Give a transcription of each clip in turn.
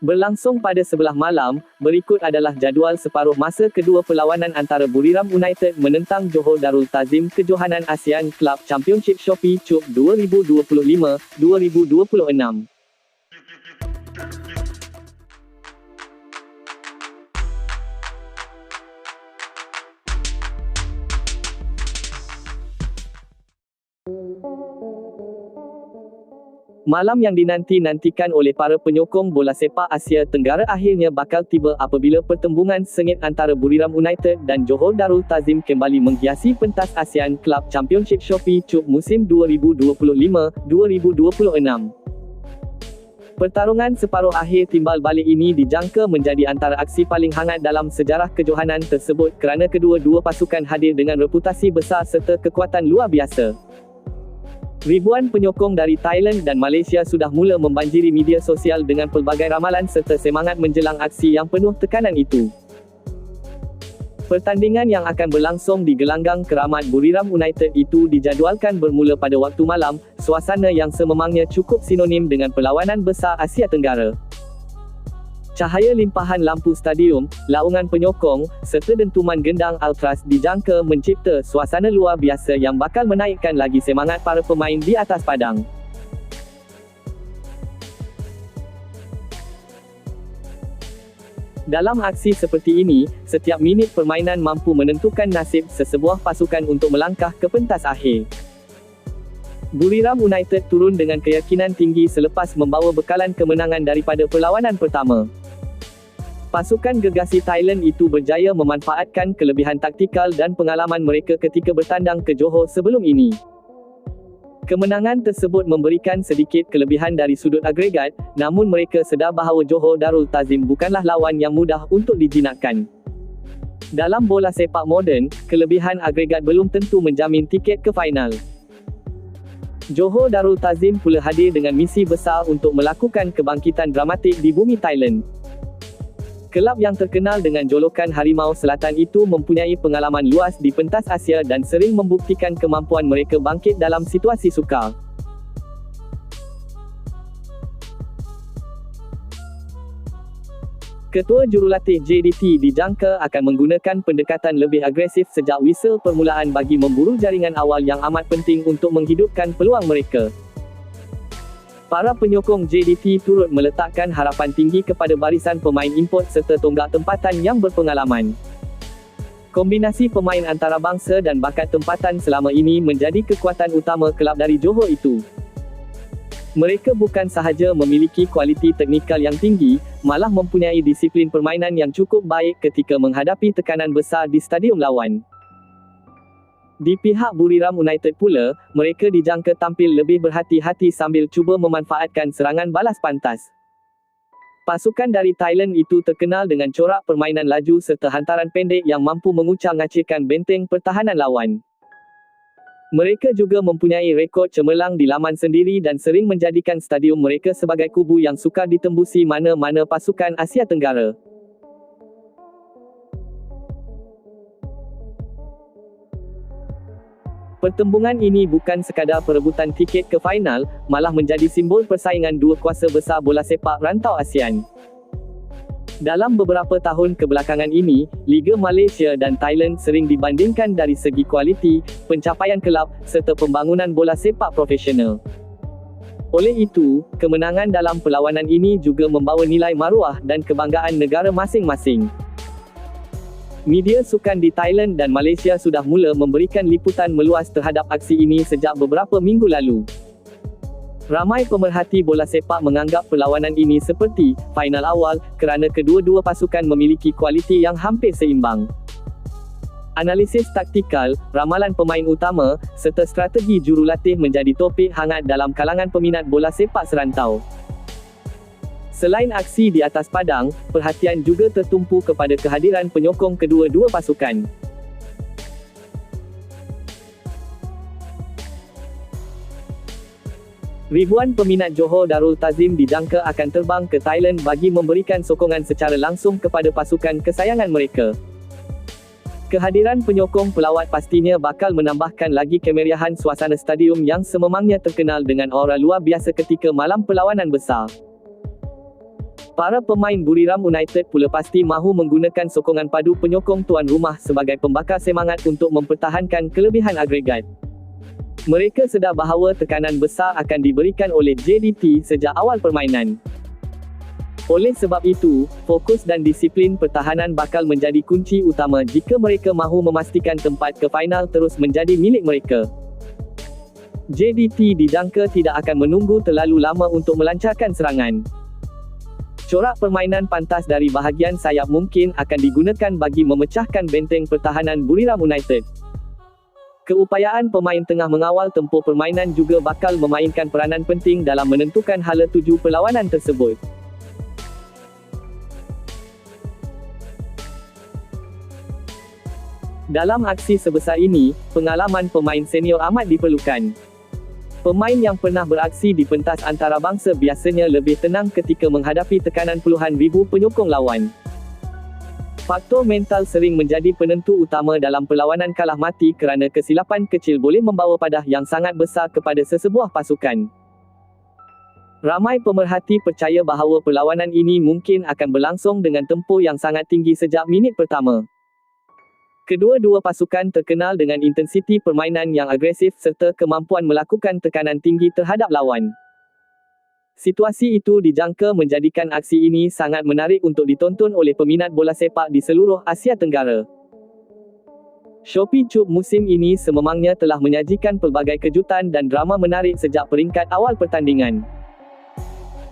Berlangsung pada sebelah malam, berikut adalah jadual separuh masa kedua perlawanan antara Buriram United menentang Johor Darul Ta'zim Kejohanan ASEAN Club Championship Shopee Cup 2025-2026. Malam yang dinanti-nantikan oleh para penyokong bola sepak Asia Tenggara akhirnya bakal tiba apabila pertembungan sengit antara Buriram United dan Johor Darul Ta'zim kembali menghiasi pentas ASEAN Club Championship Shopee Cup musim 2025-2026. Pertarungan separuh akhir timbal balik ini dijangka menjadi antara aksi paling hangat dalam sejarah kejohanan tersebut kerana kedua-dua pasukan hadir dengan reputasi besar serta kekuatan luar biasa. Ribuan penyokong dari Thailand dan Malaysia sudah mula membanjiri media sosial dengan pelbagai ramalan serta semangat menjelang aksi yang penuh tekanan itu. Pertandingan yang akan berlangsung di gelanggang keramat Buriram United itu dijadualkan bermula pada waktu malam, suasana yang sememangnya cukup sinonim dengan perlawanan besar Asia Tenggara. Cahaya limpahan lampu stadium, laungan penyokong, serta dentuman gendang ultras dijangka mencipta suasana luar biasa yang bakal menaikkan lagi semangat para pemain di atas padang. Dalam aksi seperti ini, setiap minit permainan mampu menentukan nasib sesebuah pasukan untuk melangkah ke pentas akhir. Buriram United turun dengan keyakinan tinggi selepas membawa bekalan kemenangan daripada perlawanan pertama. Pasukan gegasi Thailand itu berjaya memanfaatkan kelebihan taktikal dan pengalaman mereka ketika bertandang ke Johor sebelum ini. Kemenangan tersebut memberikan sedikit kelebihan dari sudut agregat, namun mereka sedar bahawa Johor Darul Ta'zim bukanlah lawan yang mudah untuk dijinakkan. Dalam bola sepak moden, kelebihan agregat belum tentu menjamin tiket ke final. Johor Darul Ta'zim pula hadir dengan misi besar untuk melakukan kebangkitan dramatik di bumi Thailand. Kelab yang terkenal dengan jolokan Harimau Selatan itu mempunyai pengalaman luas di pentas Asia dan sering membuktikan kemampuan mereka bangkit dalam situasi sukar. Ketua Jurulatih JDT dijangka akan menggunakan pendekatan lebih agresif sejak whistle permulaan bagi memburu jaringan awal yang amat penting untuk menghidupkan peluang mereka. Para penyokong JDT turut meletakkan harapan tinggi kepada barisan pemain import serta tonggak tempatan yang berpengalaman. Kombinasi pemain antarabangsa dan bakat tempatan selama ini menjadi kekuatan utama kelab dari Johor itu. Mereka bukan sahaja memiliki kualiti teknikal yang tinggi, malah mempunyai disiplin permainan yang cukup baik ketika menghadapi tekanan besar di stadium lawan. Di pihak Buriram United pula, mereka dijangka tampil lebih berhati-hati sambil cuba memanfaatkan serangan balas pantas. Pasukan dari Thailand itu terkenal dengan corak permainan laju serta hantaran pendek yang mampu mengucar-ngacirkan benteng pertahanan lawan. Mereka juga mempunyai rekod cemerlang di laman sendiri dan sering menjadikan stadium mereka sebagai kubu yang sukar ditembusi mana-mana pasukan Asia Tenggara. Pertembungan ini bukan sekadar perebutan tiket ke final, malah menjadi simbol persaingan dua kuasa besar bola sepak rantau ASEAN. Dalam beberapa tahun kebelakangan ini, Liga Malaysia dan Thailand sering dibandingkan dari segi kualiti, pencapaian kelab, serta pembangunan bola sepak profesional. Oleh itu, kemenangan dalam perlawanan ini juga membawa nilai maruah dan kebanggaan negara masing-masing. Media sukan di Thailand dan Malaysia sudah mula memberikan liputan meluas terhadap aksi ini sejak beberapa minggu lalu. Ramai pemerhati bola sepak menganggap perlawanan ini seperti final awal kerana kedua-dua pasukan memiliki kualiti yang hampir seimbang. Analisis taktikal, ramalan pemain utama, serta strategi jurulatih menjadi topik hangat dalam kalangan peminat bola sepak serantau. Selain aksi di atas padang, perhatian juga tertumpu kepada kehadiran penyokong kedua-dua pasukan. Ribuan peminat Johor Darul Ta'zim dijangka akan terbang ke Thailand bagi memberikan sokongan secara langsung kepada pasukan kesayangan mereka. Kehadiran penyokong pelawat pastinya bakal menambahkan lagi kemeriahan suasana stadium yang sememangnya terkenal dengan aura luar biasa ketika malam perlawanan besar. Para pemain Buriram United pula pasti mahu menggunakan sokongan padu penyokong tuan rumah sebagai pembakar semangat untuk mempertahankan kelebihan agregat. Mereka sedar bahawa tekanan besar akan diberikan oleh JDT sejak awal permainan. Oleh sebab itu, fokus dan disiplin pertahanan bakal menjadi kunci utama jika mereka mahu memastikan tempat ke final terus menjadi milik mereka. JDT dijangka tidak akan menunggu terlalu lama untuk melancarkan serangan. Corak permainan pantas dari bahagian sayap mungkin akan digunakan bagi memecahkan benteng pertahanan Buriram United. Keupayaan pemain tengah mengawal tempoh permainan juga bakal memainkan peranan penting dalam menentukan hala tuju perlawanan tersebut. Dalam aksi sebesar ini, pengalaman pemain senior amat diperlukan. Pemain yang pernah beraksi di pentas antarabangsa biasanya lebih tenang ketika menghadapi tekanan puluhan ribu penyokong lawan. Faktor mental sering menjadi penentu utama dalam perlawanan kalah mati kerana kesilapan kecil boleh membawa padah yang sangat besar kepada sesebuah pasukan. Ramai pemerhati percaya bahawa perlawanan ini mungkin akan berlangsung dengan tempoh yang sangat tinggi sejak minit pertama. Kedua-dua pasukan terkenal dengan intensiti permainan yang agresif serta kemampuan melakukan tekanan tinggi terhadap lawan. Situasi itu dijangka menjadikan aksi ini sangat menarik untuk ditonton oleh peminat bola sepak di seluruh Asia Tenggara. Shopee Cup musim ini sememangnya telah menyajikan pelbagai kejutan dan drama menarik sejak peringkat awal pertandingan.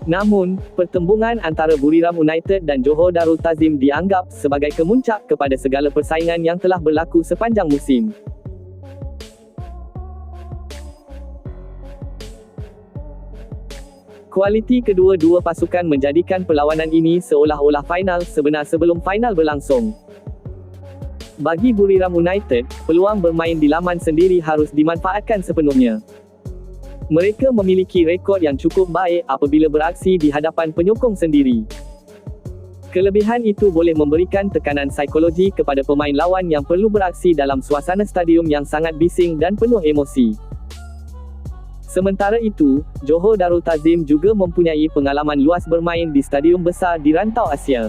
Namun, pertembungan antara Buriram United dan Johor Darul Ta'zim dianggap sebagai kemuncak kepada segala persaingan yang telah berlaku sepanjang musim. Kualiti kedua-dua pasukan menjadikan perlawanan ini seolah-olah final sebenar sebelum final berlangsung. Bagi Buriram United, peluang bermain di laman sendiri harus dimanfaatkan sepenuhnya. Mereka memiliki rekod yang cukup baik apabila beraksi di hadapan penyokong sendiri. Kelebihan itu boleh memberikan tekanan psikologi kepada pemain lawan yang perlu beraksi dalam suasana stadium yang sangat bising dan penuh emosi. Sementara itu, Johor Darul Ta'zim juga mempunyai pengalaman luas bermain di stadium besar di rantau Asia.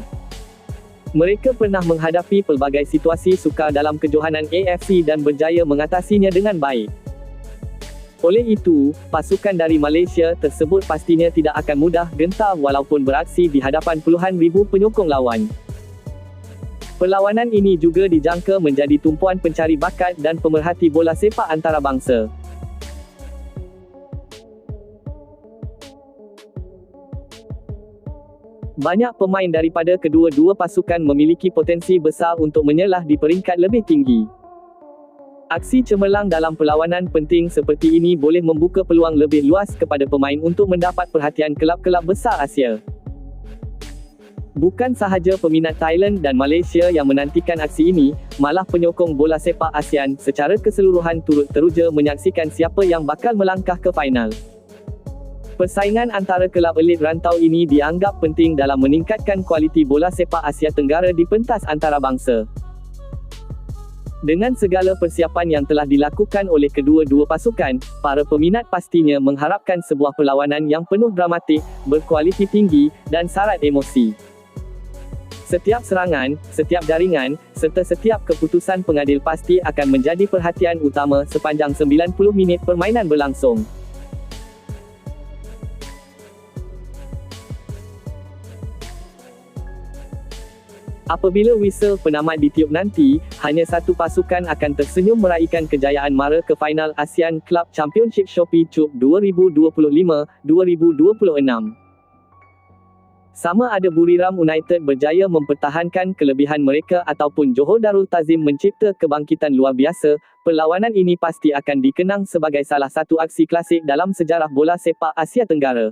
Mereka pernah menghadapi pelbagai situasi sukar dalam kejohanan AFC dan berjaya mengatasinya dengan baik. Oleh itu, pasukan dari Malaysia tersebut pastinya tidak akan mudah gentar walaupun beraksi di hadapan puluhan ribu penyokong lawan. Perlawanan ini juga dijangka menjadi tumpuan pencari bakat dan pemerhati bola sepak antarabangsa. Banyak pemain daripada kedua-dua pasukan memiliki potensi besar untuk menyelah di peringkat lebih tinggi. Aksi cemerlang dalam perlawanan penting seperti ini boleh membuka peluang lebih luas kepada pemain untuk mendapat perhatian kelab-kelab besar Asia. Bukan sahaja peminat Thailand dan Malaysia yang menantikan aksi ini, malah penyokong bola sepak ASEAN secara keseluruhan turut teruja menyaksikan siapa yang bakal melangkah ke final. Persaingan antara kelab elit rantau ini dianggap penting dalam meningkatkan kualiti bola sepak Asia Tenggara di pentas antarabangsa. Dengan segala persiapan yang telah dilakukan oleh kedua-dua pasukan, para peminat pastinya mengharapkan sebuah perlawanan yang penuh dramatik, berkualiti tinggi, dan syarat emosi. Setiap serangan, setiap jaringan, serta setiap keputusan pengadil pasti akan menjadi perhatian utama sepanjang 90 minit permainan berlangsung. Apabila whistle penamat ditiup nanti, hanya satu pasukan akan tersenyum meraihkan kejayaan mara ke final ASEAN Club Championship Shopee Cup 2025-2026. Sama ada Buriram United berjaya mempertahankan kelebihan mereka ataupun Johor Darul Ta'zim mencipta kebangkitan luar biasa, perlawanan ini pasti akan dikenang sebagai salah satu aksi klasik dalam sejarah bola sepak Asia Tenggara.